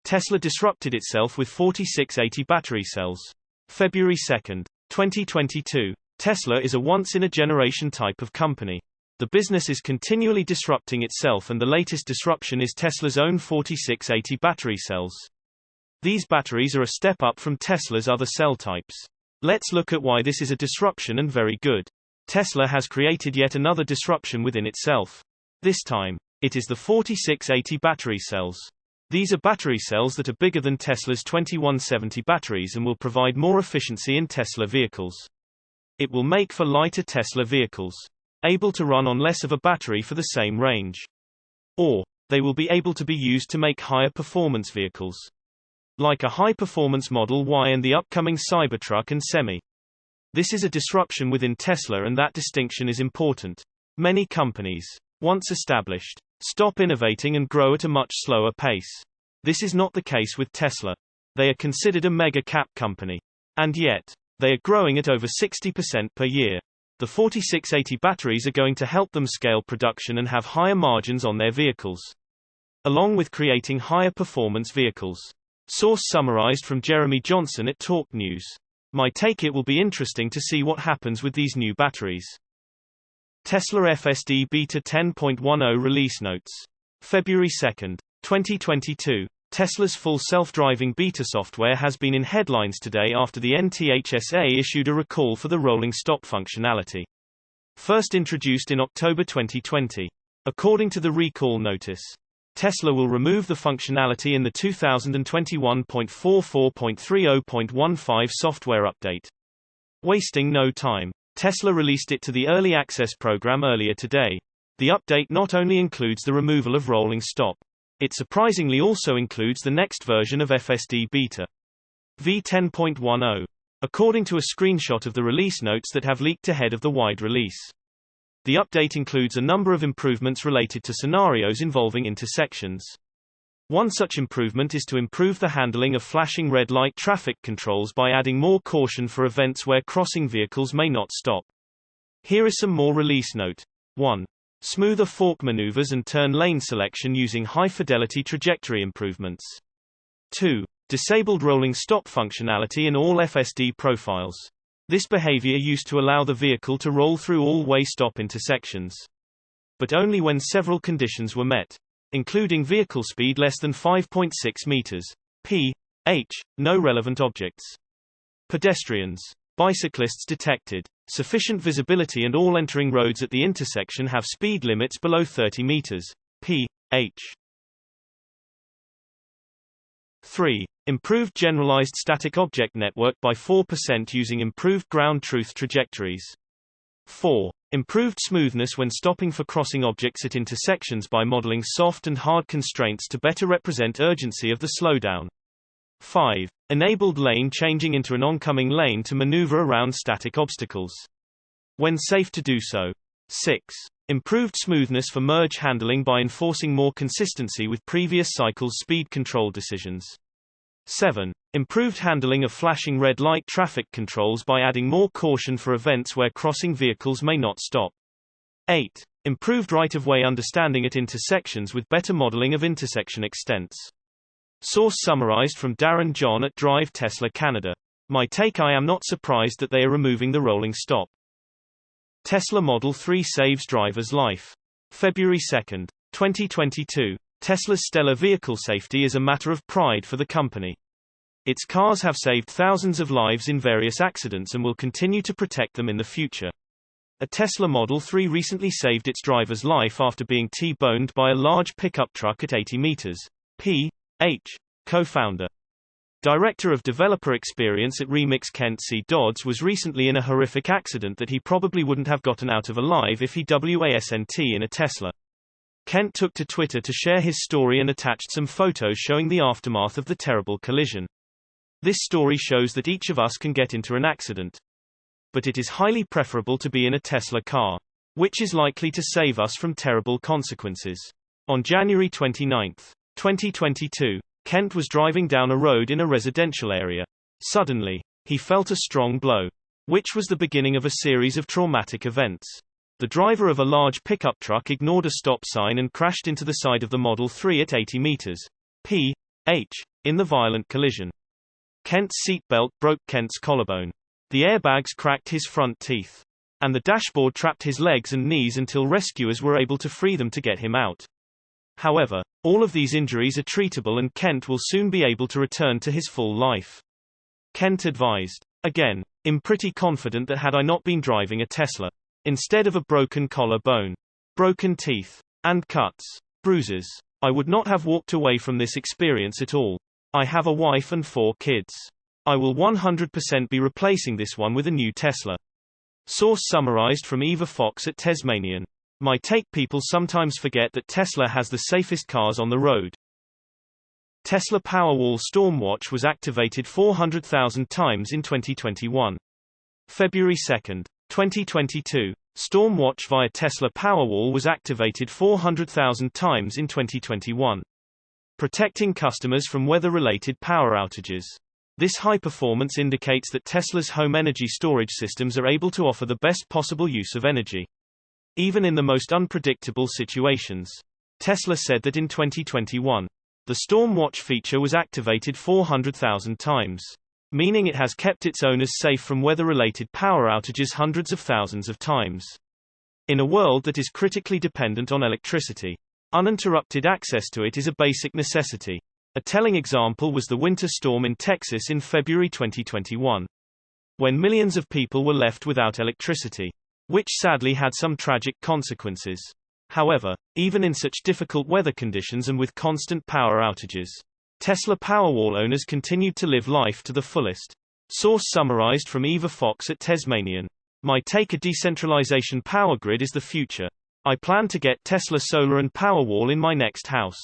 Tesla disrupted itself with 4680 battery cells. February 2, 2022. Tesla is a once-in-a-generation type of company. The business is continually disrupting itself, and the latest disruption is Tesla's own 4680 battery cells. These batteries are a step up from Tesla's other cell types. Let's look at why this is a disruption, and very good. Tesla has created yet another disruption within itself. This time, it is the 4680 battery cells. These are battery cells that are bigger than Tesla's 2170 batteries and will provide more efficiency in Tesla vehicles. It will make for lighter Tesla vehicles, able to run on less of a battery for the same range. Or, they will be able to be used to make higher performance vehicles, like a high-performance Model Y and the upcoming Cybertruck and Semi. This is a disruption within Tesla, and that distinction is important. Many companies, once established, stop innovating and grow at a much slower pace. This is not the case with Tesla. They are considered a mega-cap company. And yet, they are growing at over 60% per year. The 4680 batteries are going to help them scale production and have higher margins on their vehicles, along with creating higher performance vehicles. Source summarized from Jeremy Johnson at Talk News. My take: it will be interesting to see what happens with these new batteries. Tesla FSD Beta 10.10 release notes. February 2, 2022. Tesla's full self-driving beta software has been in headlines today after the NTHSA issued a recall for the rolling stop functionality, first introduced in October 2020. According to the recall notice, Tesla will remove the functionality in the 2021.44.30.15 software update. Wasting no time, Tesla released it to the Early Access program earlier today. The update not only includes the removal of rolling stop, it surprisingly also includes the next version of FSD Beta, v10.10, according to a screenshot of the release notes that have leaked ahead of the wide release. The update includes a number of improvements related to scenarios involving intersections. One such improvement is to improve the handling of flashing red light traffic controls by adding more caution for events where crossing vehicles may not stop. Here is some more release note. 1. Smoother fork maneuvers and turn lane selection using high-fidelity trajectory improvements. 2. Disabled rolling stop functionality in all FSD profiles. This behavior used to allow the vehicle to roll through all-way stop intersections, but only when several conditions were met, including vehicle speed less than 5.6 meters p.h., no relevant objects, pedestrians, bicyclists detected, sufficient visibility, and all entering roads at the intersection have speed limits below 30 meters p.h. 3. Improved generalized static object network by 4% using improved ground truth trajectories. 4. Improved smoothness when stopping for crossing objects at intersections by modeling soft and hard constraints to better represent urgency of the slowdown. 5. Enabled lane changing into an oncoming lane to maneuver around static obstacles, when safe to do so. 6. Improved smoothness for merge handling by enforcing more consistency with previous cycles' speed control decisions. 7. Improved handling of flashing red light traffic controls by adding more caution for events where crossing vehicles may not stop. 8. Improved right-of-way understanding at intersections with better modeling of intersection extents. Source summarized from Darren John at Drive Tesla Canada. My take: I am not surprised that they are removing the rolling stop. Tesla Model 3 saves driver's life. February 2, 2022. Tesla's stellar vehicle safety is a matter of pride for the company. Its cars have saved thousands of lives in various accidents and will continue to protect them in the future. A Tesla Model 3 recently saved its driver's life after being T-boned by a large pickup truck at 80 meters p.h. Co-founder, Director of Developer Experience at Remix Kent C. Dodds was recently in a horrific accident that he probably wouldn't have gotten out of alive if he wasn't in a Tesla. Kent took to Twitter to share his story and attached some photos showing the aftermath of the terrible collision. This story shows that each of us can get into an accident, but it is highly preferable to be in a Tesla car, which is likely to save us from terrible consequences. On January 29, 2022, Kent was driving down a road in a residential area. Suddenly, he felt a strong blow, which was the beginning of a series of traumatic events. The driver of a large pickup truck ignored a stop sign and crashed into the side of the Model 3 at 80 meters p.h. in the violent collision. Kent's seatbelt broke Kent's collarbone. The airbags cracked his front teeth. And the dashboard trapped his legs and knees until rescuers were able to free them to get him out. However, all of these injuries are treatable and Kent will soon be able to return to his full life. Kent advised. Again, I'm pretty confident that had I not been driving a Tesla, instead of a broken collar bone, broken teeth, and cuts, bruises, I would not have walked away from this experience at all. I have a wife and 4 kids. I will 100% be replacing this one with a new Tesla. Source summarized from Eva Fox at Tasmanian. My take: people sometimes forget that Tesla has the safest cars on the road. Tesla Powerwall Stormwatch was activated 400,000 times in 2021. February 2, 2022. Stormwatch via Tesla Powerwall was activated 400,000 times in 2021. Protecting customers from weather-related power outages. This high performance indicates that Tesla's home energy storage systems are able to offer the best possible use of energy, even in the most unpredictable situations. Tesla said that in 2021, the Stormwatch feature was activated 400,000 times, meaning it has kept its owners safe from weather-related power outages hundreds of thousands of times. In a world that is critically dependent on electricity, uninterrupted access to it is a basic necessity. A telling example was the winter storm in Texas in February 2021, when millions of people were left without electricity, which sadly had some tragic consequences. However, even in such difficult weather conditions and with constant power outages, Tesla Powerwall owners continued to live life to the fullest. Source summarized from Eva Fox at Tasmanian. My take: a decentralization power grid is the future. I plan to get Tesla Solar and Powerwall in my next house.